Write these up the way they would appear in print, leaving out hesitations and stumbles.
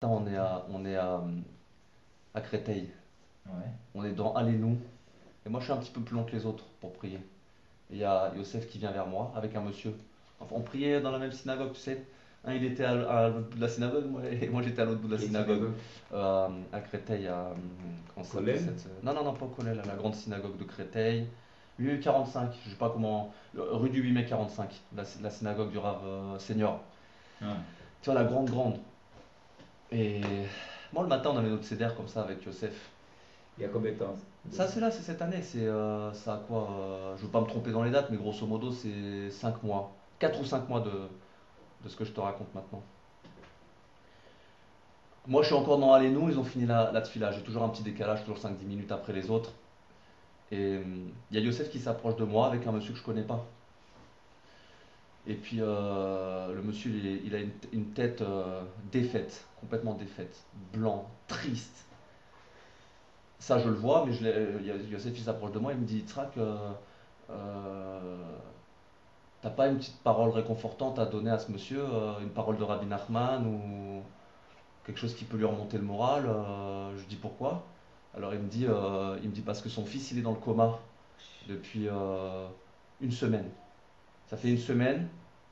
On est à Créteil. Ouais. On est dans Allez-nous. Et moi, je suis un petit peu plus long que les autres pour prier. Et il y a Yosef qui vient vers moi avec un monsieur. Enfin, on priait dans la même synagogue, tu sais. Un, il était à l'autre bout de la synagogue, et moi j'étais à l'autre bout de la Quelle synagogue. synagogue? À Créteil, comment ça s'appelle Kollel? cette. Non, non, non, pas au Collège, la grande synagogue de Créteil. 8 45, je sais pas comment. Rue du 8 mai 45, la synagogue du Rav Senior. Ah. Tu vois, la grande, grande. Et moi, le matin, on avait notre CDR comme ça avec Yosef. Il y a combien de temps de Ça, ça? c'est là, c'est cette année. Ça a quoi je veux pas me tromper dans les dates, mais grosso modo, c'est 5 mois. 4 ou 5 mois de ce que je te raconte maintenant. Moi, je suis encore dans Allez-nous, ils ont fini la tfila. J'ai toujours un petit décalage, toujours 5 10 minutes après les autres. Et il y a Yosef qui s'approche de moi avec un monsieur que je connais pas. Et puis, le monsieur, il a une tête défaite, complètement défaite. Blanc, triste. Ça, je le vois, mais Yosef, il s'approche de moi, il me dit, Yitzhak, euh, t'as pas une petite parole réconfortante à donner à ce monsieur, une parole de Rabbi Nachman ou quelque chose qui peut lui remonter le moral. Je dis pourquoi. Alors il me dit parce que son fils il est dans le coma depuis une semaine. Ça fait une semaine,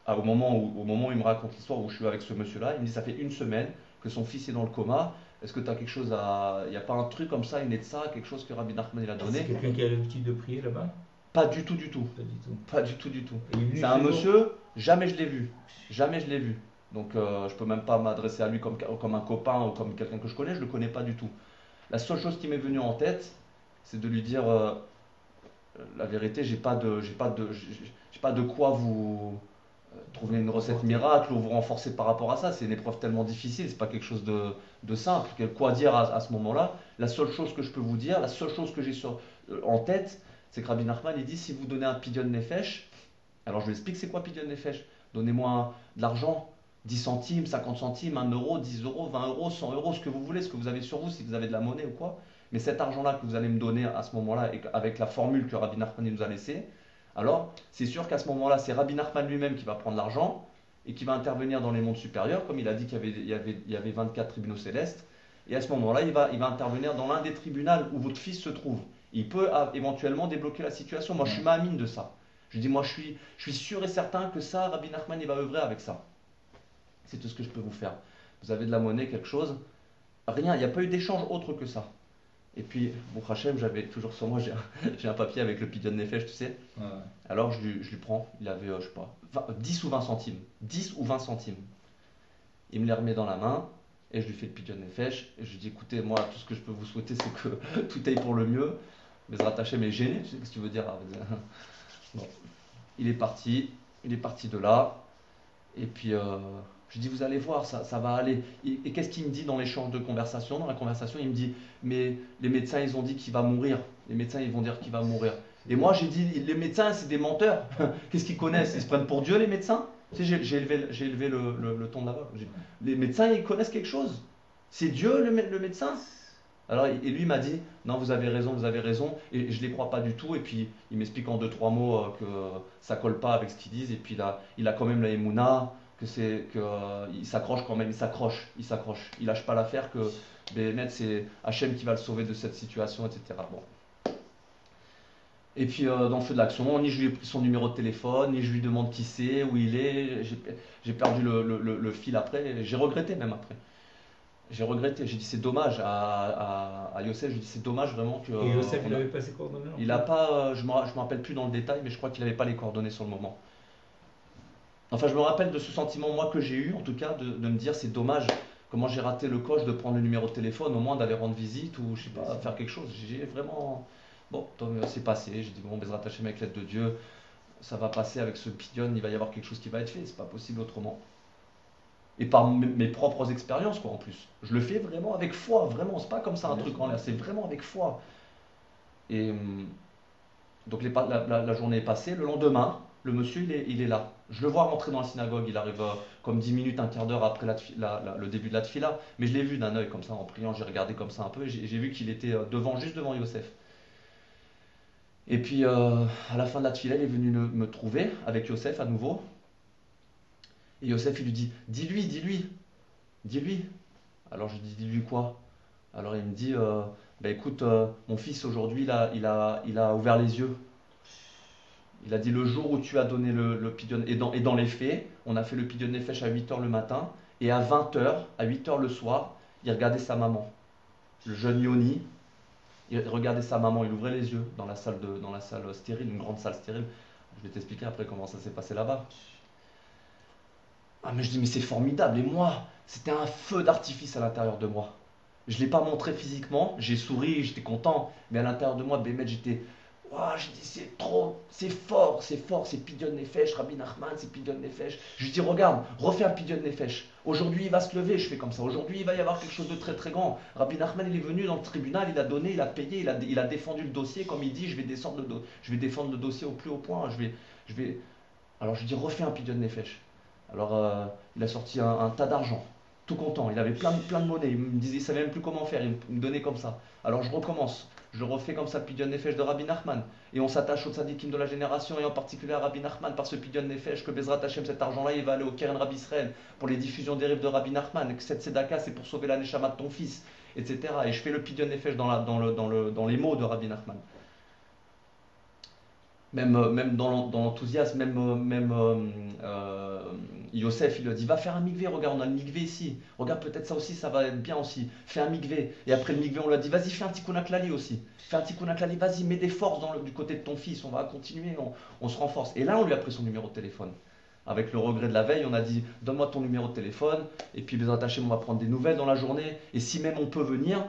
au moment où il me raconte l'histoire où je suis avec ce monsieur-là, il me dit ça fait une semaine que son fils est dans le coma. Est-ce que tu as quelque chose à. Il n'y a pas un truc comme ça, une ça, quelque chose que Rabbi Nachman il a C'est donné? quelqu'un qui a l'habitude de prier là-bas? Pas du tout, du tout. Pas du tout. Pas du tout, du tout. Et il est venu C'est un chez vous? monsieur, jamais je l'ai vu. Jamais je l'ai vu. Donc je peux même pas m'adresser à lui comme un copain ou comme quelqu'un que je connais, je le connais pas du tout. La seule chose qui m'est venue en tête, c'est de lui dire la vérité, j'ai pas de quoi vous trouver une recette Conforté. miracle ou vous renforcer par rapport à ça. C'est une épreuve tellement difficile, c'est pas quelque chose de simple. Quoi dire à ce moment-là? La seule chose que je peux vous dire, la seule chose que j'ai en tête, c'est que Rabbi Nachman il dit si vous donnez un pidyon nefesh, alors je lui explique c'est quoi pidyon nefesh. Donnez-moi de l'argent, 10 centimes, 50 centimes, 1 euro, 10 euros, 20 euros, 100 euros, ce que vous voulez, ce que vous avez sur vous, si vous avez de la monnaie ou quoi. Mais cet argent-là que vous allez me donner à ce moment-là, et avec la formule que Rabbi Nachman nous a laissée, alors c'est sûr qu'à ce moment-là, c'est Rabbi Nachman lui-même qui va prendre l'argent et qui va intervenir dans les mondes supérieurs, comme il a dit qu'il y avait 24 tribunaux célestes. Et à ce moment-là, il va intervenir dans l'un des tribunaux où votre fils se trouve. Il peut éventuellement débloquer la situation. Moi, je suis Ouais. ma'amine de ça. Je dis, moi, je suis sûr et certain que ça, Rabbi Nachman, il va œuvrer avec ça. C'est tout ce que je peux vous faire. Vous avez de la monnaie, quelque chose? Rien, il n'y a pas eu d'échange autre que ça. Et puis, bon, Hachem, j'avais toujours sur moi, j'ai un papier avec le pidyon nefesh, tu sais. Ouais. Alors, je lui prends, il avait, je sais pas, 10 ou 20 centimes. 10 ou 20 centimes. Il me les remet dans la main, et je lui fais le pidyon nefesh. Et je lui dis, écoutez, moi, tout ce que je peux vous souhaiter, c'est que tout aille pour le mieux. Mais Hachem est gêné, tu sais, qu'est-ce que tu veux dire? Bon, il est parti, de là. Et puis, je dis, vous allez voir, ça va aller. Et qu'est-ce qu'il me dit dans l'échange de conversation? Dans la conversation, il me dit, mais les médecins, ils ont dit qu'il va mourir. Les médecins, ils vont dire qu'il va mourir. Et moi, j'ai dit, les médecins, c'est des menteurs. Qu'est-ce qu'ils connaissent? Ils se prennent pour Dieu, les médecins? Tu sais, j'ai élevé le ton de la voix. Les médecins, ils connaissent quelque chose. C'est Dieu, le médecin? Alors, et lui m'a dit, non, vous avez raison, vous avez raison, et je ne les crois pas du tout. Et puis, il m'explique en deux, trois mots que ça colle pas avec ce qu'ils disent. Et puis, il a quand même la émouna, il s'accroche quand même, il s'accroche. Il lâche pas l'affaire que Béhémet, c'est Hachem qui va le sauver de cette situation, etc. Bon. Et puis, dans le feu de l'action, ni je lui ai pris son numéro de téléphone, ni je lui demande qui c'est, où il est. J'ai perdu le fil après, j'ai regretté même après. J'ai regretté, j'ai dit c'est dommage à Yosef, j'ai dit c'est dommage vraiment que Et Yosef, il on a, avait pas ses coordonnées non il a plus? pas, je me rappelle plus dans le détail, mais je crois qu'il n'avait pas les coordonnées sur le moment. Enfin, je me rappelle de ce sentiment moi que j'ai eu, en tout cas, de me dire c'est dommage comment j'ai raté le coche de prendre le numéro de téléphone, au moins d'aller rendre visite ou je sais Bien pas sûr. faire quelque chose. J'ai vraiment bon, donc, c'est passé. J'ai dit bon, Bezrat Hashem avec l'aide de Dieu, ça va passer avec ce pigeon, il va y avoir quelque chose qui va être fait, c'est pas possible autrement. Et par mes propres expériences, quoi, en plus. Je le fais vraiment avec foi, vraiment. C'est pas comme ça un Bien truc sûr, en bien l'air, c'est sûr. vraiment avec foi. Et donc la journée est passée. Le lendemain, le monsieur, il est là. Je le vois rentrer dans la synagogue. Il arrive comme 10 minutes, un quart d'heure après le début de la tfila. Mais je l'ai vu d'un œil comme ça en priant. J'ai regardé comme ça un peu et j'ai vu qu'il était juste devant Yosef. Et puis à la fin de la tfila, il est venu me trouver avec Yosef à nouveau. Et Yosef, il lui dit dis-lui, dis-lui, dis-lui. Alors je dis, dis-lui quoi? Alors il me dit, bah écoute, mon fils aujourd'hui, il a ouvert les yeux. Il a dit le jour où tu as donné le pidyon, et dans les faits, on a fait le pidyon nefesh à 8 heures le matin, et à 20 heures, à 8 heures le soir, il regardait sa maman. Le jeune Yoni, il regardait sa maman, il ouvrait les yeux dans la salle stérile, une grande salle stérile. Je vais t'expliquer après comment ça s'est passé là-bas. Ah mais je dis mais c'est formidable, et moi, c'était un feu d'artifice à l'intérieur de moi. Je ne l'ai pas montré physiquement, j'ai souri, j'étais content, mais à l'intérieur de moi, Bémet, j'étais. Ouah, j'ai dit c'est trop, c'est fort, c'est Pidyon Nefesh, Rabbi Nachman, c'est Pidyon Nefesh. Je lui dis regarde, refais un Pidyon Nefesh. Aujourd'hui il va se lever, je fais comme ça. Aujourd'hui il va y avoir quelque chose de très très grand. Rabbi Nachman il est venu dans le tribunal, il a donné, il a payé, il a défendu le dossier, comme il dit, je vais défendre le dossier au plus haut point. Je vais... Alors je lui dis refais un Pidyon Nefesh. Alors il a sorti un tas d'argent, tout content, il avait plein de monnaie, il me disait, il savait même plus comment faire, il me donnait comme ça. Alors je recommence, je refais comme ça le Pidyon Nefesh de Rabbi Nachman, et on s'attache aux tzadikim de la génération, et en particulier à Rabbi Nachman, par ce Pidyon Nefesh, que Bezrat Hashem, cet argent-là, il va aller au Keren Rabbi Israël, pour les diffusions des rêves de Rabbi Nachman, et que cette tzedaka, c'est pour sauver la neshama de ton fils, etc. Et je fais le Pidyon Nefesh dans les mots de Rabbi Nachman. Même dans l'enthousiasme, Yosef, il lui a dit, va faire un mikvé, regarde, on a le mikvé ici, regarde, peut-être ça aussi, ça va être bien aussi, fais un mikvé. Et après le mikvé, on lui a dit, vas-y, fais un tikkun haklali aussi, fais un tikkun haklali, vas-y, mets des forces du côté de ton fils, on va continuer, on se renforce. Et là, on lui a pris son numéro de téléphone. Avec le regret de la veille, on a dit, donne-moi ton numéro de téléphone, et puis les attachés, on va prendre des nouvelles dans la journée, et si même on peut venir,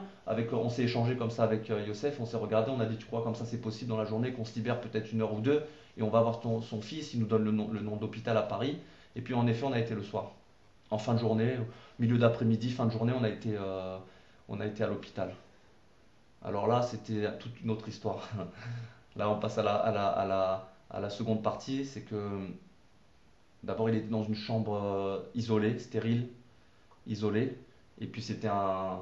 on s'est échangé comme ça avec Yosef, on s'est regardé, on a dit tu crois comme ça c'est possible dans la journée qu'on se libère peut-être une heure ou deux et on va voir son fils, il nous donne le nom d'hôpital à Paris. Et puis en effet on a été le soir, en fin de journée, milieu d'après-midi, fin de journée on a été à l'hôpital. Alors là c'était toute une autre histoire. Là on passe à la seconde partie, c'est que d'abord il était dans une chambre isolée, stérile, isolée, et puis c'était un,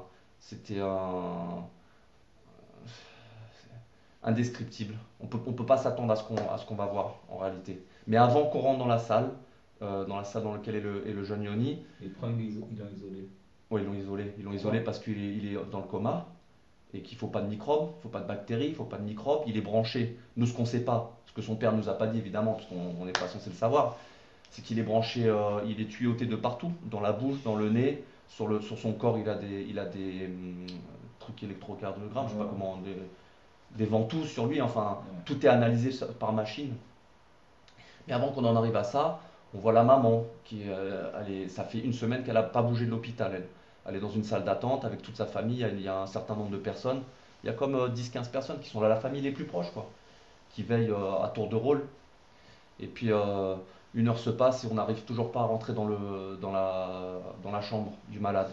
indescriptible. On peut pas s'attendre à ce qu'on va voir en réalité. Mais avant qu'on rentre dans la salle dans laquelle est le jeune Yoni, Les premiers, ils l'ont isolé. ouais, ils l'ont isolé parce qu'il est dans le coma et qu'il faut pas de microbes, il faut pas de bactéries, il faut pas de microbes. Il est branché. Nous, ce qu'on sait pas, ce que son père nous a pas dit évidemment, parce qu'on n'est pas censé le savoir, c'est qu'il est branché, il est tuyauté de partout, dans la bouche, dans le nez, sur son corps, il a des trucs électrocardiogrammes, je sais pas comment, des ventouses sur lui, enfin, tout est analysé par machine. Mais avant qu'on en arrive à ça, on voit la maman, ça fait une semaine qu'elle n'a pas bougé de l'hôpital. Elle est dans une salle d'attente avec toute sa famille, il y a un certain nombre de personnes. Il y a comme 10-15 personnes qui sont là, la famille les plus proches, quoi, qui veillent à tour de rôle. Et puis une heure se passe et on n'arrive toujours pas à rentrer dans la chambre du malade.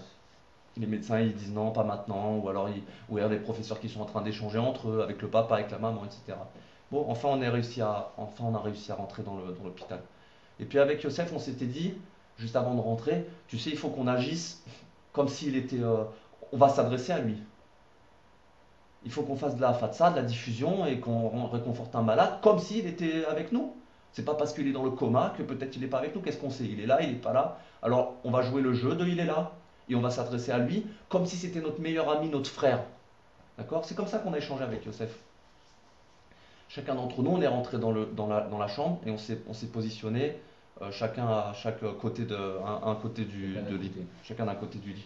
Les médecins ils disent non, pas maintenant, ou il y a des professeurs qui sont en train d'échanger entre eux, avec le papa, avec la maman, etc. Bon, enfin on a réussi à rentrer dans l'hôpital. Et puis avec Yosef, on s'était dit, juste avant de rentrer, tu sais, il faut qu'on agisse comme s'il était. On va s'adresser à lui. Il faut qu'on fasse de la fatsa, de la diffusion, et qu'on réconforte un malade comme s'il était avec nous. C'est pas parce qu'il est dans le coma que peut-être il n'est pas avec nous. Qu'est-ce qu'on sait? Il est là, il n'est pas là. Alors on va jouer le jeu de il est là. Et on va s'adresser à lui comme si c'était notre meilleur ami, notre frère. D'accord? C'est comme ça qu'on a échangé avec Yosef. Chacun d'entre nous, on est rentré dans la chambre et on s'est positionné chacun à chaque côté un côté de lit. Chacun d'un côté du lit.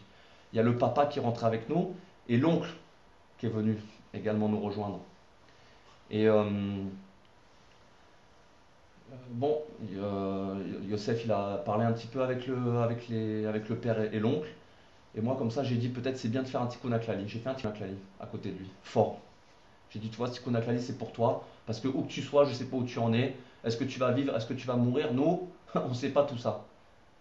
Il y a le papa qui est rentré avec nous et l'oncle qui est venu également nous rejoindre. Et bon, Yosef, il a parlé un petit peu avec le père et l'oncle. Et moi, comme ça, j'ai dit peut-être c'est bien de faire un tikkun haklali. J'ai fait un tikkun haklali à côté de lui, fort. J'ai dit, tu vois, tikkun haklali, c'est pour toi. Parce que où que tu sois, je ne sais pas où tu en es. Est-ce que tu vas vivre? Est-ce que tu vas mourir? Nous, on ne sait pas tout ça.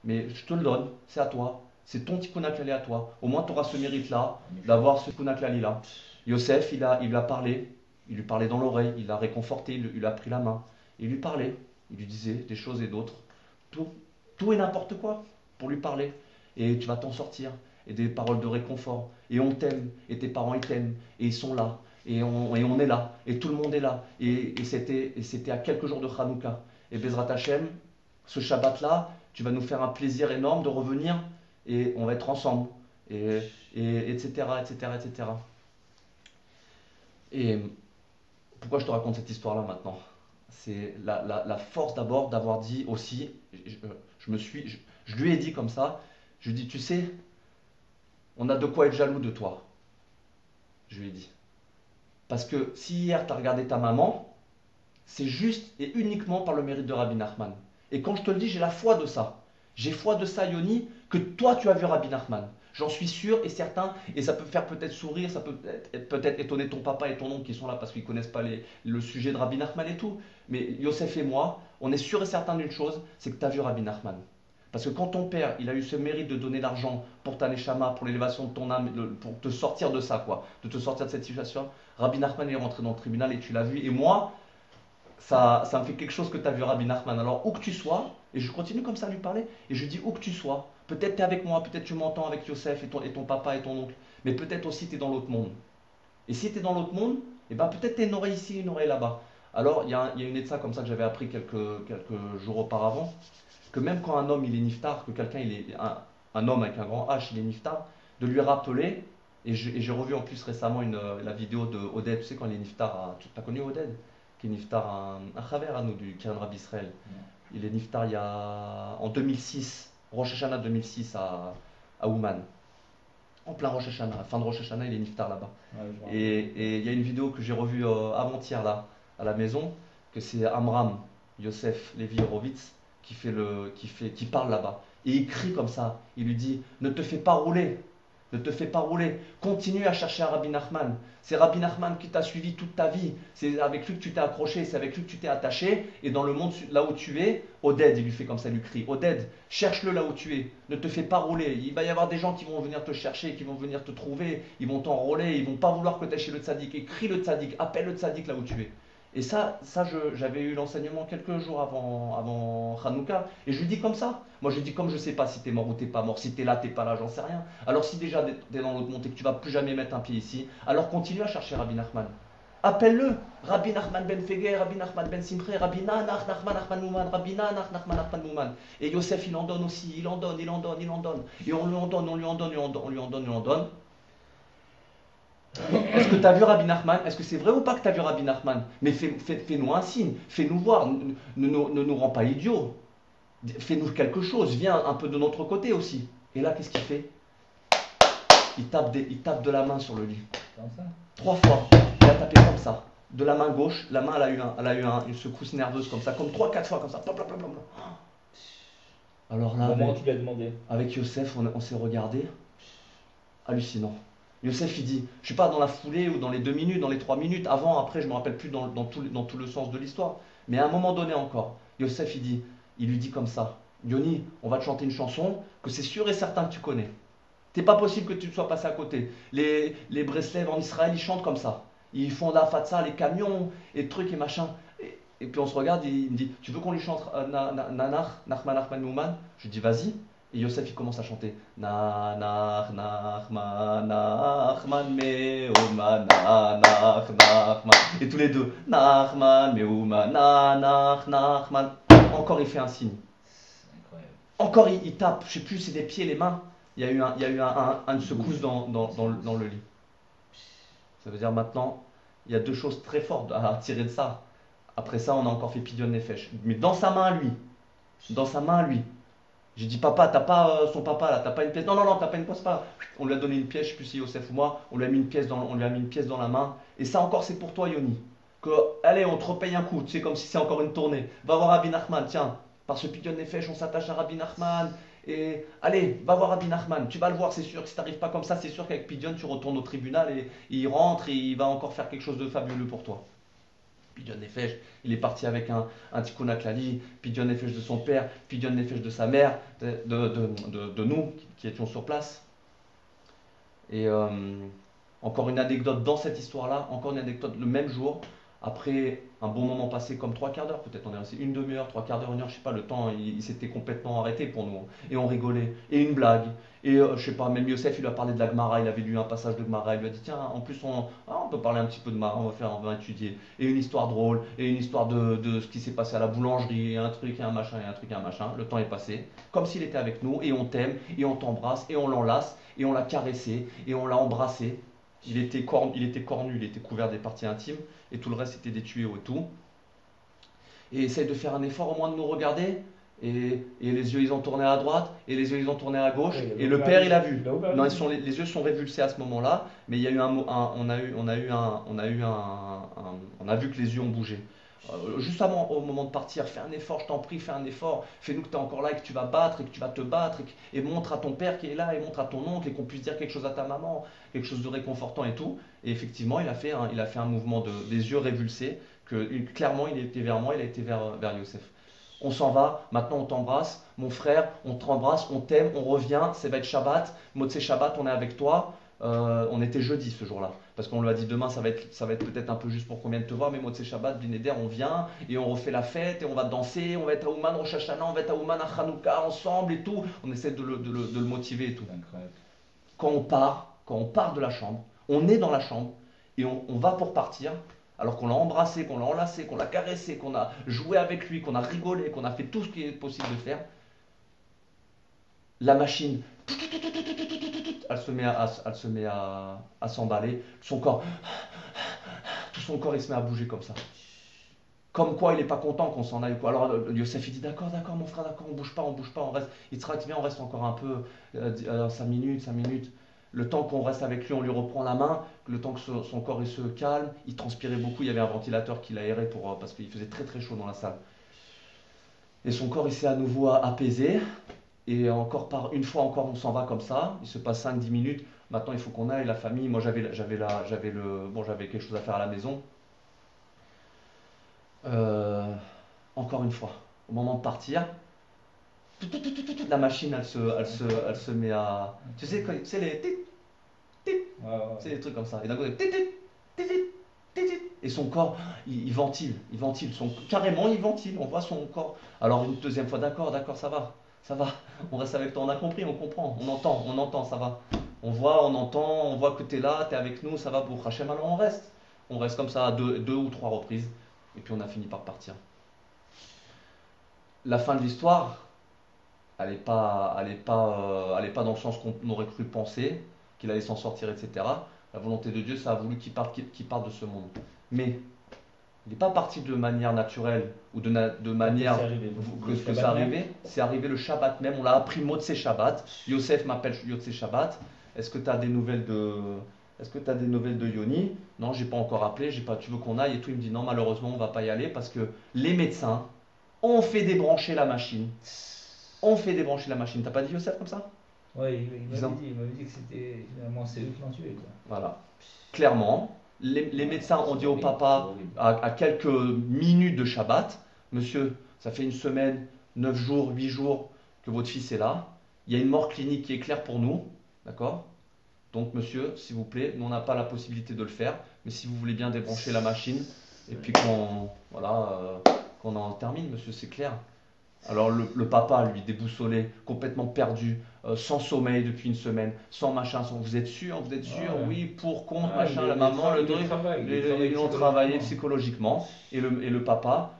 Mais je te le donne, c'est à toi. C'est ton tikkun haklali à toi. Au moins, tu auras ce mérite-là, d'avoir ce tikkun haklali-là. Yosef, il a parlé. Il lui parlait dans l'oreille. Il l'a réconforté. Il a pris la main. Il lui parlait. Il lui disait des choses et d'autres. Tout et n'importe quoi pour lui parler. Et tu vas t'en sortir. Et des paroles de réconfort. Et on t'aime. Et tes parents, ils t'aiment. Et ils sont là. Et on est là. Et tout le monde est là. Et c'était à quelques jours de Hanouka. Et Bezrat Hashem, ce Shabbat-là, tu vas nous faire un plaisir énorme de revenir. Et on va être ensemble. et, et etc., etc., etc. Et pourquoi je te raconte cette histoire-là maintenant? C'est la force d'abord d'avoir dit aussi, je me suis, je lui ai dit comme ça, je lui ai dit, tu sais, on a de quoi être jaloux de toi, je lui ai dit. Parce que si hier tu as regardé ta maman, c'est juste et uniquement par le mérite de Rabbi Nachman. Et quand je te le dis, j'ai la foi de ça. J'ai foi de ça, Yoni, que toi tu as vu Rabbi Nachman. J'en suis sûr et certain, et ça peut faire peut-être sourire, ça peut peut-être étonner ton papa et ton oncle qui sont là parce qu'ils ne connaissent pas le sujet de Rabbi Nachman et tout. Mais Yosef et moi, on est sûr et certain d'une chose, c'est que tu as vu Rabbi Nachman. Parce que quand ton père, il a eu ce mérite de donner l'argent pour ta neshama, pour l'élévation de ton âme, pour te sortir de ça, quoi, de te sortir de cette situation, Rabbi Nachman est rentré dans le tribunal et tu l'as vu. Et moi, ça me fait quelque chose que tu as vu Rabbi Nachman. Alors, où que tu sois, et je continue comme ça à lui parler, et je lui dis où que tu sois, peut-être tu es avec moi, peut-être tu m'entends avec Yosef et ton papa et ton oncle, mais peut-être aussi tu es dans l'autre monde. Et si tu es dans l'autre monde, eh ben, peut-être tu as une oreille ici, une oreille là-bas. Alors, il y a une étude comme ça que j'avais appris quelques jours auparavant, que même quand un homme il est niftar, que quelqu'un il est un homme avec un grand H, il est niftar, de lui rappeler, et j'ai revu en plus récemment la vidéo de Oded, tu sais quand il est niftar, tu as connu Oded? Qui est niftar, un chaver à nous du Kiran Rabbi Israël. Non. Il est niftar en 2006, Rosh Hashanah 2006 à Ouman. En plein Rosh Hashanah, fin de Rosh Hashanah, il est niftar là-bas. Ouais, je me rappelle. Et il y a une vidéo que j'ai revue avant-hier là, à la maison, que c'est Amram Yosef Levi Horowitz qui parle là-bas. Et il crie comme ça. Il lui dit, ne te fais pas rouler. Ne te fais pas rouler. Continue à chercher un Rabbi Nachman. C'est Rabbi Nachman qui t'a suivi toute ta vie. C'est avec lui que tu t'es accroché, c'est avec lui que tu t'es attaché. Et dans le monde là où tu es, Oded, il lui fait comme ça, il lui crie, Oded, cherche-le là où tu es. Ne te fais pas rouler. Il va y avoir des gens qui vont venir te chercher, qui vont venir te trouver. Ils vont t'enrôler. Ils vont pas vouloir que tu ailles chez le tzaddik. Et crie le tzaddik, appelle le tzaddik là où tu es. Et j'avais eu l'enseignement quelques jours avant Hanouka, et je lui dis comme ça. Moi, je lui dis comme je sais pas si t'es mort ou t'es pas mort, si t'es là, t'es pas là, j'en sais rien. Alors, si déjà t'es dans l'autre monde et que tu vas plus jamais mettre un pied ici, alors continue à chercher Rabbi Nachman. Appelle-le, Rabbi Nachman ben Feger, Rabbi Nachman ben Simche, Rabbi Nanach, Nachman, Nachman Mouman, Rabbi Nanach, Nachman, Nachman Mouman. Et Yosef, il en donne aussi, il en donne, il en donne, il en donne. Et on lui en donne, on lui en donne, on lui en donne, on lui en donne. Est-ce que tu as vu Rabbi Nachman? Est-ce que c'est vrai ou pas que tu as vu Rabbi Nachman? Mais fais-nous un signe, fais-nous voir, ne nous rends pas idiots. Fais-nous quelque chose, viens un peu de notre côté aussi. Et là, qu'est-ce qu'il fait? Il tape de la main sur le lit. Comme ça. 3 fois. Il a tapé comme ça. De la main gauche, la main elle a eu une secousse nerveuse comme ça, comme 3, 4 fois comme ça. Plop, plop, plop, plop. Alors Au là, moment où tu lui as demandé. avec Youssef, on s'est regardé. Hallucinant. Youssef, il dit, je suis pas dans la foulée ou dans les 2 minutes, dans les 3 minutes, avant, après, je me rappelle plus dans tout le sens de l'histoire. Mais à un moment donné encore, Youssef, il lui dit comme ça, Yoni, on va te chanter une chanson que c'est sûr et certain que tu connais. C'est pas possible que tu te sois passé à côté. Les Breslev en Israël, ils chantent comme ça. Ils font la fatsa, les camions, et trucs et machin. Et puis on se regarde, et il me dit, tu veux qu'on lui chante Nanach, Nachman, Nachman, Nouman? Je lui dis, vas-y. Et Yosef, il commence à chanter Nanach, Nachman, Nachman, Meuma, Nanach, Nachman. Et tous les deux, Nachman, Meuma, Nanach, Nachman. Encore, il fait un signe. C'est incroyable. Encore, il tape, je sais plus, c'est des pieds, les mains. Il y a eu une secousse dans le lit. Ça veut dire maintenant, il y a 2 choses très fortes à tirer de ça. Après ça, on a encore fait Pidyon Nefesh. Mais dans sa main à lui, dans sa main à lui. J'ai dit, papa, t'as pas son papa là, t'as pas une pièce. Non, non, non, t'as pas une pièce, pas. On lui a donné une pièce, je sais plus si Yosef ou moi, on lui a mis une pièce on lui a mis une pièce dans la main. Et ça encore, c'est pour toi, Yoni. Que, allez, on te repaye un coup, tu sais, comme si c'est encore une tournée. Va voir Rabbi Nachman, tiens, par ce Pidyon Nefesh, on s'attache à Rabbi Nachman. Et allez, va voir Rabbi Nachman, tu vas le voir, c'est sûr. Si t'arrives pas comme ça, c'est sûr qu'avec Pidyon, tu retournes au tribunal et il rentre et il va encore faire quelque chose de fabuleux pour toi. Pidyon Nefesh, il est parti avec un tikkun klali, Pidyon Nefesh de son père, Pidyon Nefesh de sa mère, de nous qui étions sur place. Et encore une anecdote dans cette histoire-là, encore une anecdote le même jour, après un bon moment passé comme trois quarts d'heure, peut-être on est resté une demi-heure, trois quarts d'heure, une heure, je sais pas, le temps il s'était complètement arrêté pour nous. Et on rigolait. Et une blague. Et je sais pas, même Youssef il lui a parlé de la Gemara, il avait lu un passage de Gemara, il lui a dit tiens, en plus on peut parler un petit peu de Gemara, on va étudier. Et une histoire drôle, et une histoire de ce qui s'est passé à la boulangerie, et un truc, et un machin, et un truc, et un machin. Le temps est passé, comme s'il était avec nous, et on t'aime, et on t'embrasse, et on l'enlace, et on l'a caressé, et on l'a embrassé. Il était cornu, il était couvert des parties intimes, et tout le reste c'était des tuyaux et tout. Et essaye de faire un effort au moins de nous regarder. Et les yeux ils ont tourné à droite, et les yeux ils ont tourné à gauche, Ouais, il et avait le ouvert père les il a yeux. vu. Il a ouvert Non, les yeux. les yeux sont révulsés à ce moment-là, mais il y a eu on a vu que les yeux ont bougé. Juste avant, au moment de partir, fais un effort, je t'en prie, fais un effort, fais-nous que tu es encore là et que tu vas battre et que tu vas te battre et montre à ton père qui est là et montre à ton oncle et qu'on puisse dire quelque chose à ta maman, quelque chose de réconfortant et tout. Et effectivement, il a fait un mouvement des yeux révulsés, clairement il était vers moi, il a été vers Youssef. On s'en va, maintenant on t'embrasse, mon frère, on t'embrasse, on t'aime, on revient, ça va être Shabbat, Motsé Shabbat, on est avec toi. On était jeudi ce jour-là, parce qu'on lui a dit demain ça va être peut-être un peu juste pour qu'on vienne te voir, mais Motsé Shabbat, Blinéder, on vient et on refait la fête et on va danser, on va être à Ouman Rosh Hashanah, on va être à Ouman à Hanouka ensemble et tout. On essaie de le motiver et tout. Incroyable. Quand on part de la chambre, on est dans la chambre et on va pour partir, alors qu'on l'a embrassé, qu'on l'a enlacé, qu'on l'a caressé, qu'on a joué avec lui, qu'on a rigolé, qu'on a fait tout ce qui est possible de faire, la machine, elle se met à s'emballer, tout son corps il se met à bouger comme ça. Comme quoi il n'est pas content qu'on s'en aille. Quoi. Alors Youssef il dit d'accord, d'accord mon frère, d'accord, on bouge pas, on reste. Il sera bien, on reste encore un peu, 5 minutes, 5 minutes. Le temps qu'on reste avec lui, on lui reprend la main, le temps que son corps il se calme, il transpirait beaucoup, il y avait un ventilateur qui l'aérait parce qu'il faisait très très chaud dans la salle. Et son corps il s'est à nouveau apaisé, et encore une fois encore on s'en va comme ça, il se passe 5 10 minutes, maintenant il faut qu'on aille, la famille, moi j'avais quelque chose à faire à la maison. Euh, Encore une fois, au moment de partir, la machine elle se met à. Tu sais, c'est les Ouais, ouais. c'est des trucs comme ça. Et d'un coup, et son corps, il ventile, carrément il ventile, on voit son corps. Alors une deuxième fois, d'accord, d'accord, ça va, on reste avec toi, on a compris, on comprend, on entend, ça va. On entend, on voit que tu es là, tu es avec nous, ça va pour Hachem, alors on reste. On reste comme ça à deux ou trois reprises, et puis on a fini par partir. La fin de l'histoire, elle est pas dans le sens qu'on aurait cru penser, qu'il allait s'en sortir, etc. La volonté de Dieu, ça a voulu qu'il parte de ce monde. Mais il n'est pas parti de manière naturelle ou de manière C'est arrivé. que ça arrivait. C'est arrivé le Shabbat même. On l'a appris Motsé Shabbat. Yosef m'appelle Yotsé Shabbat. Est-ce que tu as des nouvelles de Est-ce que tu as des nouvelles de Yoni? Non, j'ai pas encore appelé. J'ai pas. Tu veux qu'on aille et tout? Il me dit non, malheureusement, on va pas y aller parce que les médecins ont fait débrancher la machine. On fait débrancher la machine. T'as pas dit Youssef comme ça? Ouais, il Disant. m'avait dit que c'était finalement c'est eux qui l'ont tué quoi. Voilà. Clairement, les médecins ont dit au C'est papa horrible. à quelques minutes de Shabbat, monsieur, ça fait une semaine, 9 jours, 8 jours que votre fils est là. Il y a une mort clinique qui est claire pour nous. D'accord? Donc monsieur, s'il vous plaît, nous on n'a pas la possibilité de le faire, mais si vous voulez bien débrancher la machine, et puis qu'on en termine, monsieur, c'est clair. Alors le papa, lui, déboussolé, complètement perdu, sans sommeil depuis une semaine, sans machin, vous êtes sûr, Ouais. oui, pour, contre, Ah, machin, la maman, le truc, ils ont travaillé psychologiquement. psychologiquement, et le papa,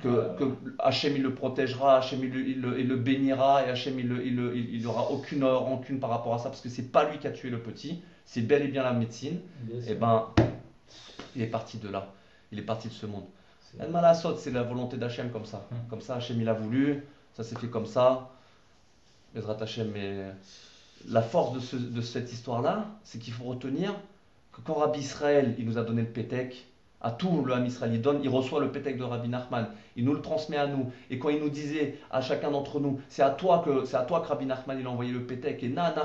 que Hachem il le protégera, Hachem il le bénira, et Hachem il aura aucune rancune par rapport à ça, parce que c'est pas lui qui a tué le petit, c'est bel et bien la médecine, Bien et sûr. ben, il est parti de là, il est parti de ce monde. C'est- El Malasot, c'est la volonté d'Hachem comme ça. Comme ça, Hachem il a voulu, ça s'est fait comme ça. Bezrat Hachem, mais la force de cette histoire-là, c'est qu'il faut retenir que quand Rabbi Israël il nous a donné le Pétek, à tout le Ham Israël, il reçoit le Pétek de Rabbi Nachman, il nous le transmet à nous. Et quand il nous disait à chacun d'entre nous, c'est à toi que Rabbi Nachman il a envoyé le Pétek, et Nachman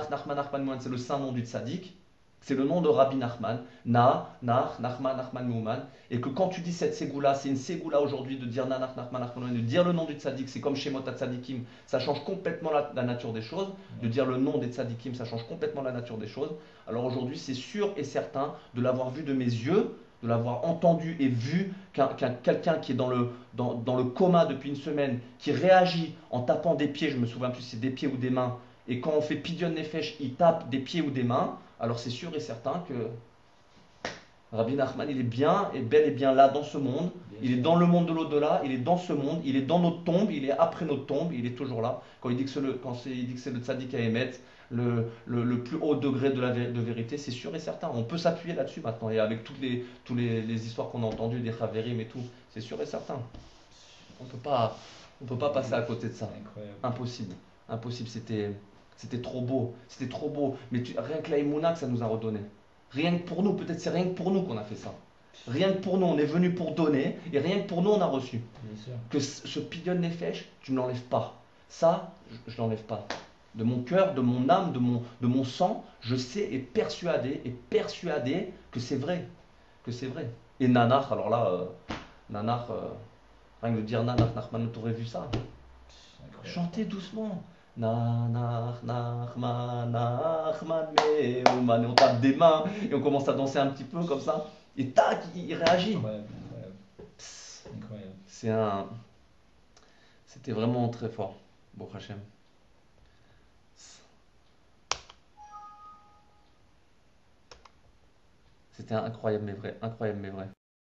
Mouman, c'est le saint nom du tzaddik. C'est le nom de Rabbi Nachman, Nachman Mouman, et que quand tu dis cette ségoula, c'est une ségoula aujourd'hui de dire Nachman Mouman, de dire le nom du tzaddik, c'est comme Shemot tzaddikim, ça change complètement la nature des choses, de dire le nom des tzaddikim, ça change complètement la nature des choses. Alors aujourd'hui, c'est sûr et certain de l'avoir vu de mes yeux, de l'avoir entendu et vu quelqu'un qui est dans le coma depuis une semaine, qui réagit en tapant des pieds, je me souviens plus si c'est des pieds ou des mains, et quand on fait Pidyon Nefesh, il tape des pieds ou des mains, alors c'est sûr et certain que Rabbi Nachman, il est bien et bel et bien là dans ce monde. Bien Il est sûr. dans le monde de l'au-delà, il est dans ce monde, il est dans notre tombe, il est après notre tombe, il est toujours là. Quand il dit que il dit que c'est le tzaddik à émettre, le plus haut degré de vérité, c'est sûr et certain. On peut s'appuyer là-dessus maintenant. Et avec les histoires qu'on a entendues, des Chaverim et tout, c'est sûr et certain. On peut pas passer à côté de ça. Incroyable. Impossible. Impossible. C'était trop beau. C'était trop beau. Mais rien que la Emouna que ça nous a redonné. Rien que pour nous. Peut-être c'est rien que pour nous qu'on a fait ça. Rien que pour nous, on est venu pour donner. Et rien que pour nous, on a reçu. Bien sûr. Que ce pidyon nefesh, tu ne l'enlèves pas. Ça, je ne l'enlève pas. De mon cœur, de mon âme, de mon sang, je sais et persuadé que c'est vrai. Que c'est vrai. Et Nanach, alors là, Nanach, rien que de dire Nanach, Nachman, t'aurais vu ça. Incroyable. Chantez doucement. Nanach, Nachman, Nachman, Meuman. Et on tape des mains et on commence à danser un petit peu comme ça. Et tac, il réagit. Incroyable. Incroyable. Psst. Incroyable. C'était vraiment très fort. Bon, Hachem. C'était incroyable mais vrai. Incroyable mais vrai.